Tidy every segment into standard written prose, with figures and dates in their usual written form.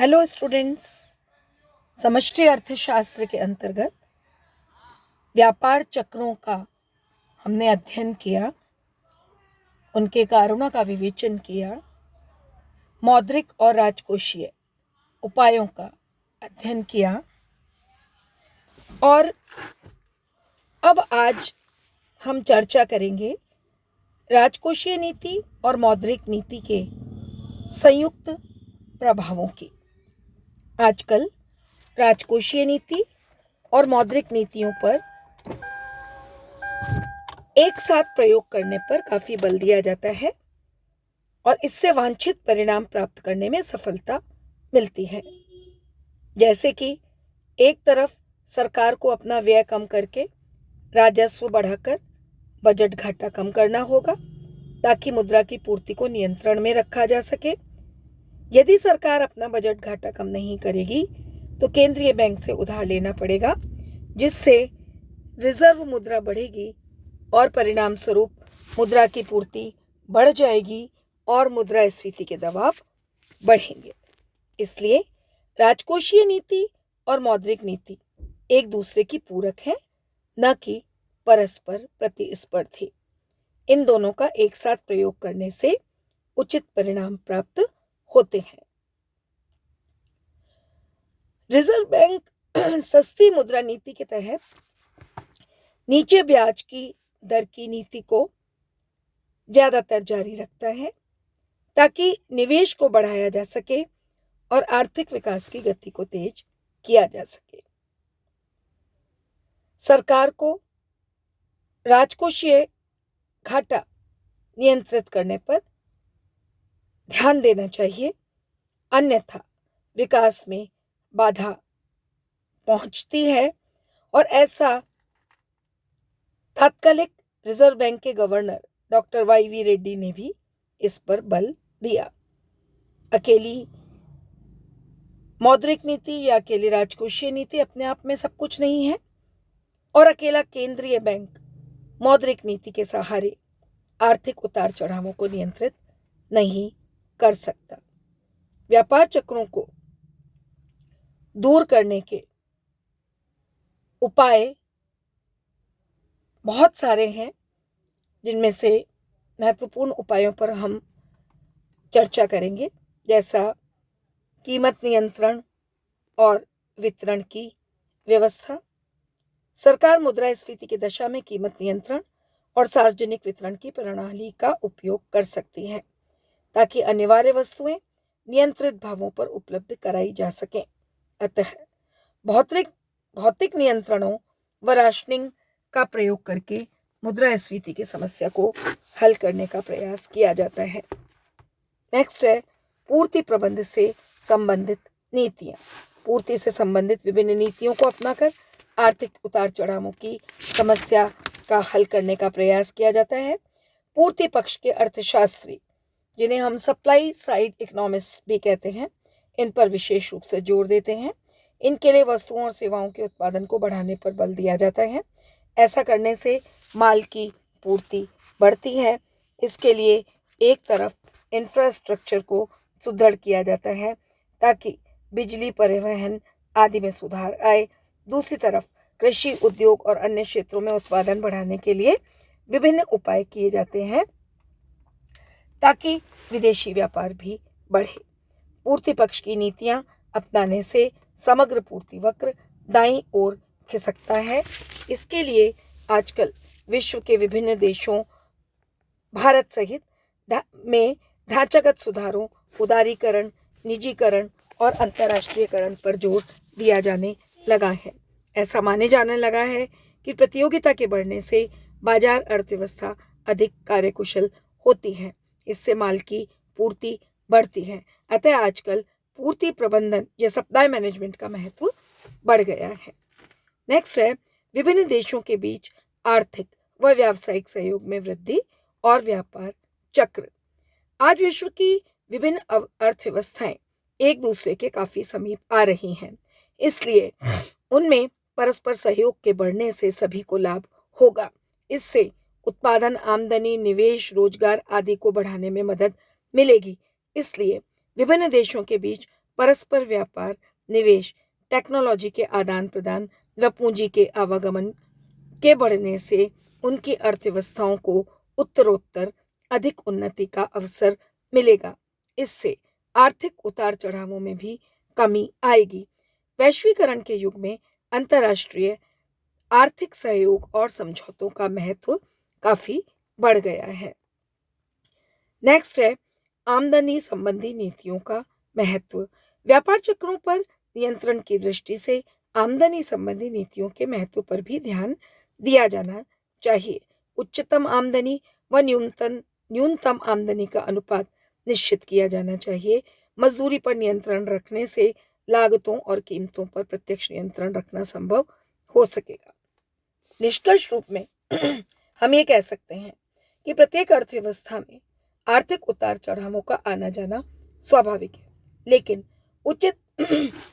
Hello students. समष्टि अर्थशास्त्र के अंतर्गत व्यापार चक्रों का हमने अध्ययन किया, उनके कारणों का विवेचन किया, मौद्रिक और राजकोषीय उपायों का अध्ययन किया और अब आज हम चर्चा करेंगे राजकोषीय नीति और मौद्रिक नीति के संयुक्त प्रभावों की। आजकल राजकोषीय नीति और मौद्रिक नीतियों पर एक साथ प्रयोग करने पर काफी बल दिया जाता है और इससे वांछित परिणाम प्राप्त करने में सफलता मिलती है। जैसे कि एक तरफ सरकार को अपना व्यय कम करके राजस्व बढ़ाकर बजट घाटा कम करना होगा ताकि मुद्रा की पूर्ति को नियंत्रण में रखा जा सके। यदि सरकार अपना बजट घाटा कम नहीं करेगी तो केंद्रीय बैंक से उधार लेना पड़ेगा, जिससे रिजर्व मुद्रा बढ़ेगी और परिणाम स्वरूप मुद्रा की पूर्ति बढ़ जाएगी और मुद्रास्फीति के दबाव बढ़ेंगे। इसलिए राजकोषीय नीति और मौद्रिक नीति एक दूसरे की पूरक है, न कि परस्पर प्रतिस्पर्धी। इन दोनों का एक साथ प्रयोग करने से उचित परिणाम प्राप्त होते हैं। रिजर्व बैंक सस्ती मुद्रा नीति के तहत नीचे ब्याज की दर की नीति को ज्यादातर जारी रखता है ताकि निवेश को बढ़ाया जा सके और आर्थिक विकास की गति को तेज किया जा सके। सरकार को राजकोषीय घाटा नियंत्रित करने पर ध्यान देना चाहिए, अन्यथा विकास में बाधा पहुंचती है। और ऐसा तात्कालिक रिजर्व बैंक के गवर्नर डॉक्टर वाई.वी. रेड्डी ने भी इस पर बल दिया। अकेली मौद्रिक नीति या अकेली राजकोषीय नीति अपने आप में सब कुछ नहीं है और अकेला केंद्रीय बैंक मौद्रिक नीति के सहारे आर्थिक उतार चढ़ावों को नियंत्रित नहीं कर सकता। व्यापार चक्रों को दूर करने के उपाय बहुत सारे हैं, जिनमें से महत्वपूर्ण उपायों पर हम चर्चा करेंगे, जैसा कीमत नियंत्रण और वितरण की व्यवस्था। सरकार मुद्रास्फीति की दशा में कीमत नियंत्रण और सार्वजनिक वितरण की प्रणाली का उपयोग कर सकती है ताकि अनिवार्य वस्तुएं नियंत्रित भावों पर उपलब्ध कराई जा सकें। अतः भौतिक नियंत्रणों व राशनिंग का प्रयोग करके मुद्रास्फीति की समस्या को हल करने का प्रयास किया जाता है। नेक्स्ट है पूर्ति प्रबंध से संबंधित नीतियां। पूर्ति से संबंधित विभिन्न नीतियों को अपनाकर आर्थिक उतार चढ़ावों की समस्या का हल करने का प्रयास किया जाता है। पूर्ति पक्ष के अर्थशास्त्री, जिन्हें हम सप्लाई साइड इकोनॉमिस्ट भी कहते हैं, इन पर विशेष रूप से जोर देते हैं। इनके लिए वस्तुओं और सेवाओं के उत्पादन को बढ़ाने पर बल दिया जाता है। ऐसा करने से माल की पूर्ति बढ़ती है। इसके लिए एक तरफ इंफ्रास्ट्रक्चर को सुदृढ़ किया जाता है ताकि बिजली, परिवहन आदि में सुधार आए। दूसरी तरफ कृषि, उद्योग और अन्य क्षेत्रों में उत्पादन बढ़ाने के लिए विभिन्न उपाय किए जाते हैं ताकि विदेशी व्यापार भी बढ़े। पूर्ति पक्ष की नीतियां अपनाने से समग्र पूर्ति वक्र दाईं ओर खिसकता है। इसके लिए आजकल विश्व के विभिन्न देशों, भारत सहित में ढांचागत सुधारों, उदारीकरण, निजीकरण और अंतर्राष्ट्रीयकरण पर जोर दिया जाने लगा है। ऐसा माने जाने लगा है कि प्रतियोगिता के बढ़ने से बाजार अर्थव्यवस्था अधिक कार्यकुशल होती है, इससे माल की पूर्ति बढ़ती है। अतः आजकल पूर्ति प्रबंधन या सप्लाई मैनेजमेंट का महत्व बढ़ गया है। नेक्स्ट है विभिन्न देशों के बीच आर्थिक व व्यावसायिक सहयोग में वृद्धि और व्यापार चक्र। आज विश्व की विभिन्न अर्थव्यवस्थाएं एक दूसरे के काफी समीप आ रही हैं, इसलिए उनमें परस्पर सहयोग के बढ़ने से सभी को लाभ होगा। इससे उत्पादन, आमदनी, निवेश, रोजगार आदि को बढ़ाने में मदद मिलेगी। इसलिए विभिन्न देशों के बीच परस्पर व्यापार, निवेश, टेक्नोलॉजी के आदान प्रदान व पूंजी के आवागमन के बढ़ने से उनकी अर्थव्यवस्थाओं को उत्तरोत्तर अधिक उन्नति का अवसर मिलेगा। इससे आर्थिक उतार चढ़ावों में भी कमी आएगी। वैश्वीकरण के युग में अंतर्राष्ट्रीय आर्थिक सहयोग और समझौतों का महत्व काफी बढ़ गया है। नेक्स्ट है आमदनी संबंधी नीतियों का महत्व। व्यापार चक्रों पर नियंत्रण की दृष्टि से आमदनी संबंधी नीतियों के महत्व पर भी ध्यान दिया जाना चाहिए। उच्चतम आमदनी व न्यूनतम आमदनी का अनुपात निश्चित किया जाना चाहिए। मजदूरी पर नियंत्रण रखने से लागतों और कीमतों पर प्रत्यक्ष नियंत्रण रखना संभव हो सकेगा। निष्कर्ष रूप में हम ये कह सकते हैं कि प्रत्येक अर्थव्यवस्था में आर्थिक उतार चढ़ावों का आना जाना स्वाभाविक है, लेकिन उचित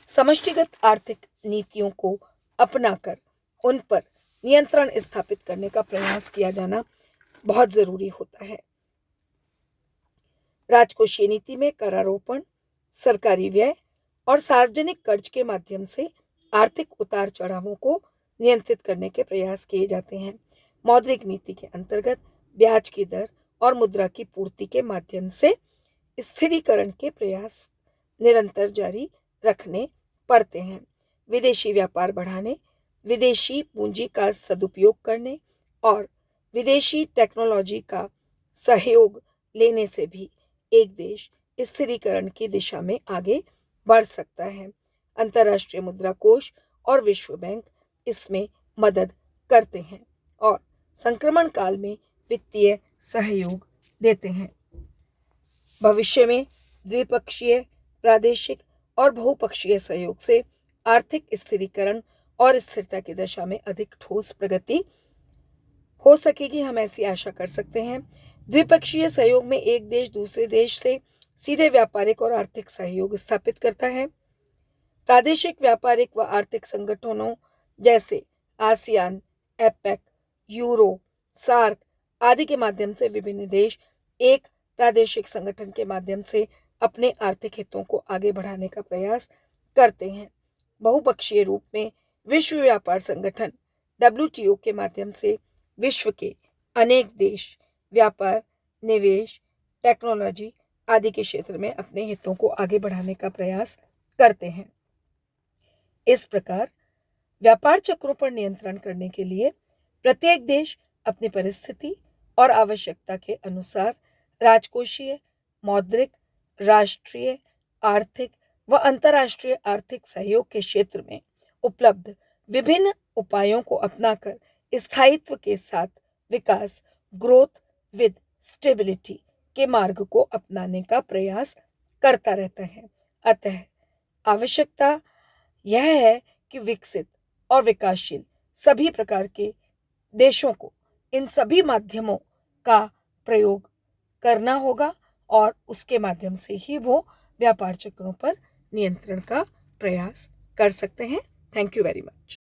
समष्टिगत आर्थिक नीतियों को अपनाकर उन पर नियंत्रण स्थापित करने का प्रयास किया जाना बहुत जरूरी होता है। राजकोषीय नीति में करारोपण, सरकारी व्यय और सार्वजनिक कर्ज के माध्यम से आर्थिक उतार चढ़ावों को नियंत्रित करने के प्रयास किए जाते हैं। मौद्रिक नीति के अंतर्गत ब्याज की दर और मुद्रा की पूर्ति के माध्यम से स्थिरीकरण के प्रयास निरंतर जारी रखने पड़ते हैं। विदेशी व्यापार बढ़ाने, विदेशी पूंजी का सदुपयोग करने और विदेशी टेक्नोलॉजी का सहयोग लेने से भी एक देश स्थिरीकरण की दिशा में आगे बढ़ सकता है। अंतर्राष्ट्रीय मुद्रा कोष और विश्व बैंक इसमें मदद करते हैं और संक्रमण काल में वित्तीय सहयोग देते हैं। भविष्य में द्विपक्षीय, प्रादेशिक और बहुपक्षीय सहयोग से आर्थिक स्थिरीकरण और स्थिरता की दिशा में अधिक ठोस प्रगति हो सकेगी, हम ऐसी आशा कर सकते हैं। द्विपक्षीय सहयोग में एक देश दूसरे देश से सीधे व्यापारिक और आर्थिक सहयोग स्थापित करता है। प्रादेशिक व्यापारिक व आर्थिक संगठनों जैसे आसियान, एपेक, यूरो, सार्क आदि के माध्यम से विभिन्न देश एक प्रादेशिक संगठन के माध्यम से अपने आर्थिक हितों को आगे बढ़ाने का प्रयास करते हैं। बहुपक्षीय रूप में विश्व व्यापार संगठन WTO के माध्यम से विश्व के अनेक देश व्यापार, निवेश, टेक्नोलॉजी आदि के क्षेत्र में अपने हितों को आगे बढ़ाने का प्रयास करते हैं। इस प्रकार व्यापार चक्रों पर नियंत्रण करने के लिए प्रत्येक देश अपनी परिस्थिति और आवश्यकता के अनुसार राजकोषीय, मौद्रिक, राष्ट्रीय आर्थिक व अंतर्राष्ट्रीय आर्थिक सहयोग के क्षेत्र में उपलब्ध विभिन्न उपायों को अपनाकर स्थायित्व के साथ विकास, ग्रोथ विद स्टेबिलिटी के मार्ग को अपनाने का प्रयास करता रहता है। अतः आवश्यकता यह है कि विकसित और विकासशील सभी प्रकार के देशों को इन सभी माध्यमों का प्रयोग करना होगा और उसके माध्यम से ही वो व्यापार चक्रों पर नियंत्रण का प्रयास कर सकते हैं। Thank you very much.